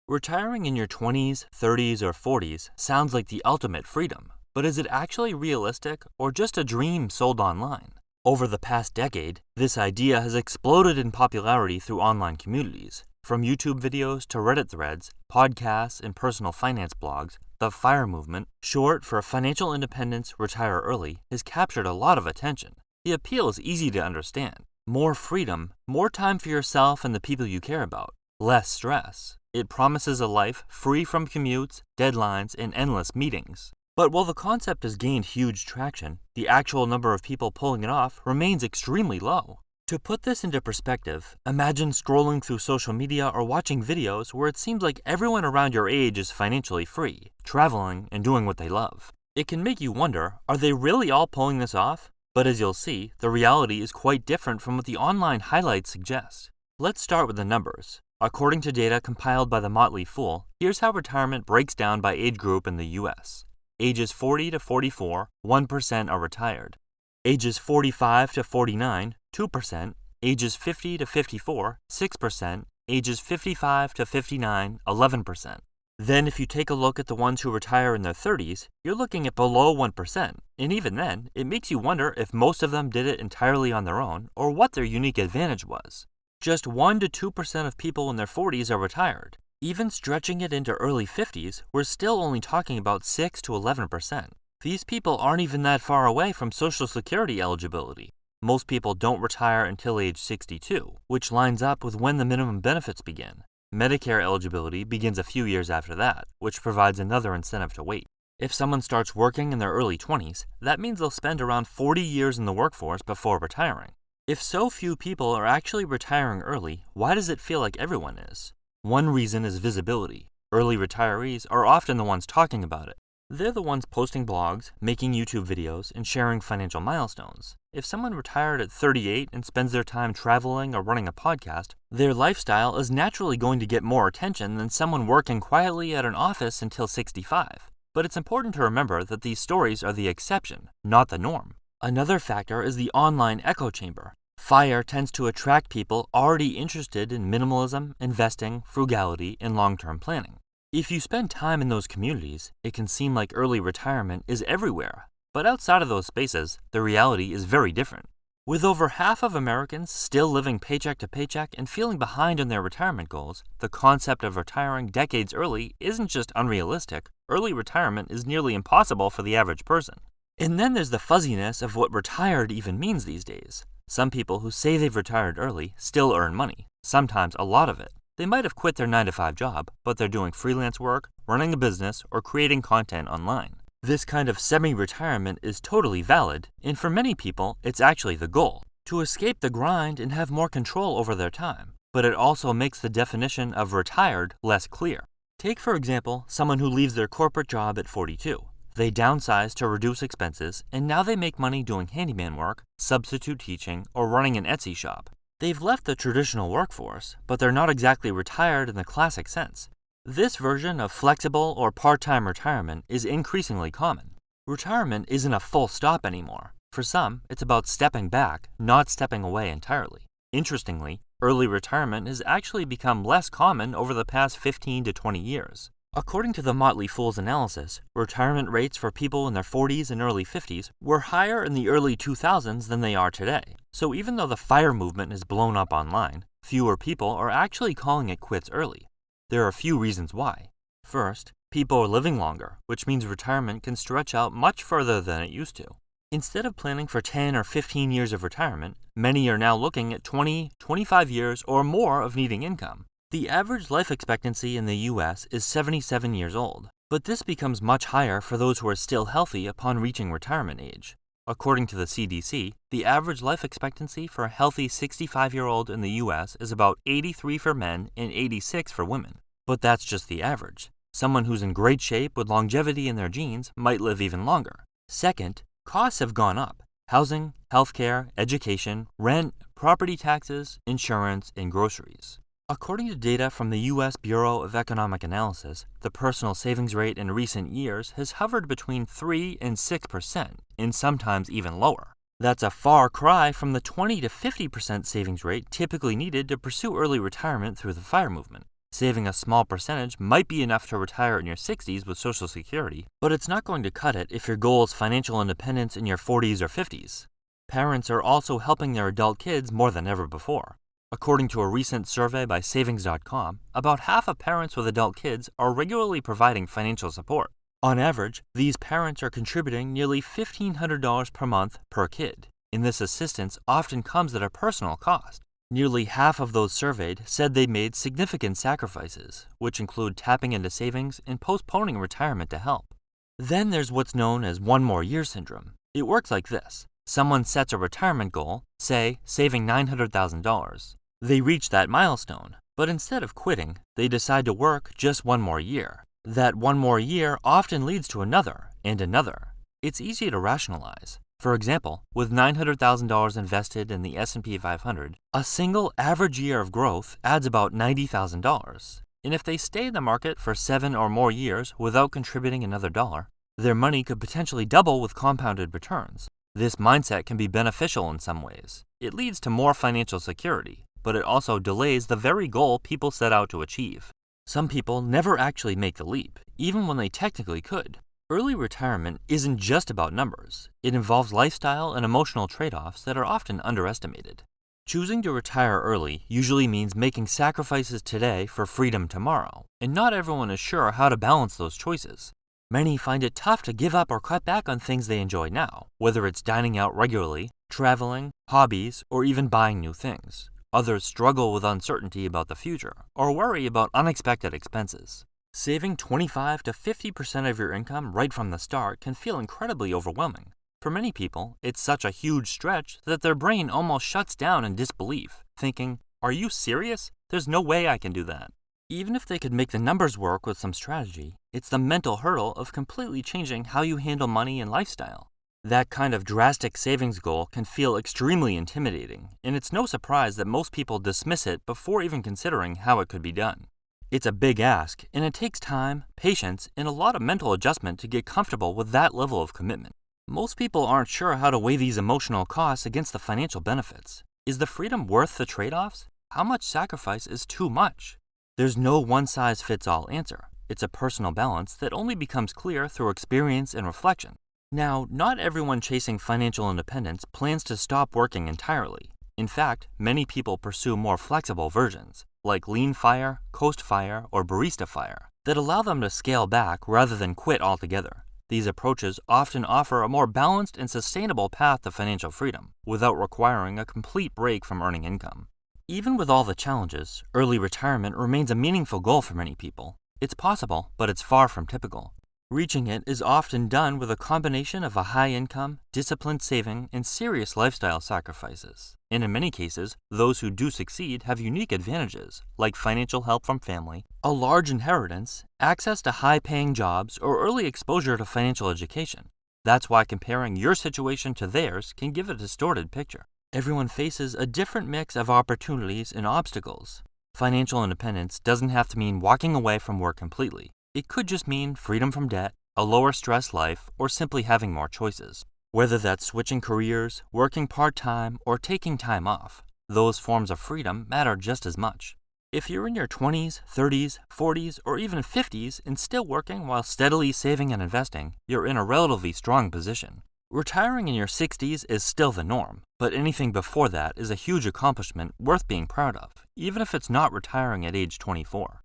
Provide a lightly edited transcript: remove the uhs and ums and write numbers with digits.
Retiring in your 20s, 30s, or 40s sounds like the ultimate freedom, but is it actually realistic or just a dream sold online? Over the past decade, this idea has exploded in popularity through online communities. From YouTube videos to Reddit threads, podcasts, and personal finance blogs, the FIRE movement, short for Financial Independence Retire Early, has captured a lot of attention. The appeal is easy to understand. More freedom, more time for yourself and the people you care about, less stress. It promises a life free from commutes, deadlines, and endless meetings. But while the concept has gained huge traction, the actual number of people pulling it off remains extremely low. To put this into perspective, imagine scrolling through social media or watching videos where it seems like everyone around your age is financially free, traveling, and doing what they love. It can make you wonder, are they really all pulling this off? But as you'll see, the reality is quite different from what the online highlights suggest. Let's start with the numbers. According to data compiled by the Motley Fool, here's how retirement breaks down by age group in the U.S. Ages 40 to 44, 1% are retired. Ages 45 to 49, 2%. Ages 50 to 54, 6%. Ages 55 to 59, 11%. Then if you take a look at the ones who retire in their 30s, you're looking at below 1%. And even then, it makes you wonder if most of them did it entirely on their own or what their unique advantage was. Just 1 to 2% of people in their 40s are retired. Even stretching it into early 50s, we're still only talking about 6 to 11%. These people aren't even that far away from Social Security eligibility. Most people don't retire until age 62, which lines up with when the minimum benefits begin. Medicare eligibility begins a few years after that, which provides another incentive to wait. If someone starts working in their early 20s, that means they'll spend around 40 years in the workforce before retiring. If so few people are actually retiring early, why does it feel like everyone is? One reason is visibility. Early retirees are often the ones talking about it. They're the ones posting blogs, making YouTube videos, and sharing financial milestones. If someone retired at 38 and spends their time traveling or running a podcast, their lifestyle is naturally going to get more attention than someone working quietly at an office until 65. But it's important to remember that these stories are the exception, not the norm. Another factor is the online echo chamber. FIRE tends to attract people already interested in minimalism, investing, frugality, and long-term planning. If you spend time in those communities, it can seem like early retirement is everywhere. But outside of those spaces, the reality is very different. With over half of Americans still living paycheck to paycheck and feeling behind on their retirement goals, the concept of retiring decades early isn't just unrealistic, early retirement is nearly impossible for the average person. And then there's the fuzziness of what retired even means these days. Some people who say they've retired early still earn money, sometimes a lot of it. They might have quit their 9-to-5 job, but they're doing freelance work, running a business, or creating content online. This kind of semi-retirement is totally valid, and for many people, it's actually the goal, to escape the grind and have more control over their time. But it also makes the definition of retired less clear. Take, for example, someone who leaves their corporate job at 42. They downsize to reduce expenses, and now they make money doing handyman work, substitute teaching, or running an Etsy shop. They've left the traditional workforce, but they're not exactly retired in the classic sense. This version of flexible or part-time retirement is increasingly common. Retirement isn't a full stop anymore. For some, it's about stepping back, not stepping away entirely. Interestingly, early retirement has actually become less common over the past 15 to 20 years. According to the Motley Fool's analysis, retirement rates for people in their 40s and early 50s were higher in the early 2000s than they are today. So even though the FIRE movement has blown up online, fewer people are actually calling it quits early. There are a few reasons why. First, people are living longer, which means retirement can stretch out much further than it used to. Instead of planning for 10 or 15 years of retirement, many are now looking at 20, 25 years or more of needing income. The average life expectancy in the U.S. is 77 years old, but this becomes much higher for those who are still healthy upon reaching retirement age. According to the CDC, the average life expectancy for a healthy 65-year-old in the U.S. is about 83 for men and 86 for women. But that's just the average. Someone who's in great shape with longevity in their genes might live even longer. Second, costs have gone up. Housing, healthcare, education, rent, property taxes, insurance, and groceries. According to data from the U.S. Bureau of Economic Analysis, the personal savings rate in recent years has hovered between 3 and 6%, and sometimes even lower. That's a far cry from the 20 to 50% savings rate typically needed to pursue early retirement through the FIRE movement. Saving a small percentage might be enough to retire in your 60s with Social Security, but it's not going to cut it if your goal is financial independence in your 40s or 50s. Parents are also helping their adult kids more than ever before. According to a recent survey by Savings.com, about half of parents with adult kids are regularly providing financial support. On average, these parents are contributing nearly $1,500 per month per kid, and this assistance often comes at a personal cost. Nearly half of those surveyed said they made significant sacrifices, which include tapping into savings and postponing retirement to help. Then there's what's known as one more year syndrome. It works like this. Someone sets a retirement goal, say saving $900,000. They reach that milestone, but instead of quitting, they decide to work just one more year. That one more year often leads to another and another. It's easy to rationalize. For example, with $900,000 invested in the S&P 500, a single average year of growth adds about $90,000. And if they stay in the market for 7 or more years without contributing another dollar, their money could potentially double with compounded returns. This mindset can be beneficial in some ways. It leads to more financial security, but it also delays the very goal people set out to achieve. Some people never actually make the leap, even when they technically could. Early retirement isn't just about numbers. It involves lifestyle and emotional trade-offs that are often underestimated. Choosing to retire early usually means making sacrifices today for freedom tomorrow, and not everyone is sure how to balance those choices. Many find it tough to give up or cut back on things they enjoy now, whether it's dining out regularly, traveling, hobbies, or even buying new things. Others struggle with uncertainty about the future or worry about unexpected expenses. Saving 25 to 50% of your income right from the start can feel incredibly overwhelming. For many people, it's such a huge stretch that their brain almost shuts down in disbelief, thinking, "Are you serious? There's no way I can do that." Even if they could make the numbers work with some strategy, it's the mental hurdle of completely changing how you handle money and lifestyle. That kind of drastic savings goal can feel extremely intimidating, and it's no surprise that most people dismiss it before even considering how it could be done. It's a big ask, and it takes time, patience, and a lot of mental adjustment to get comfortable with that level of commitment. Most people aren't sure how to weigh these emotional costs against the financial benefits. Is the freedom worth the trade-offs? How much sacrifice is too much? There's no one-size-fits-all answer. It's a personal balance that only becomes clear through experience and reflection. Now, not everyone chasing financial independence plans to stop working entirely. In fact, many people pursue more flexible versions, like Lean Fire, Coast Fire, or Barista Fire, that allow them to scale back rather than quit altogether. These approaches often offer a more balanced and sustainable path to financial freedom, without requiring a complete break from earning income. Even with all the challenges, early retirement remains a meaningful goal for many people. It's possible, but it's far from typical. Reaching it is often done with a combination of a high income, disciplined saving, and serious lifestyle sacrifices. And in many cases, those who do succeed have unique advantages, like financial help from family, a large inheritance, access to high-paying jobs, or early exposure to financial education. That's why comparing your situation to theirs can give a distorted picture. Everyone faces a different mix of opportunities and obstacles. Financial independence doesn't have to mean walking away from work completely. It could just mean freedom from debt, a lower stress life, or simply having more choices. Whether that's switching careers, working part-time, or taking time off, those forms of freedom matter just as much. If you're in your 20s, 30s, 40s, or even 50s and still working while steadily saving and investing, you're in a relatively strong position. Retiring in your 60s is still the norm, but anything before that is a huge accomplishment worth being proud of, even if it's not retiring at age 24.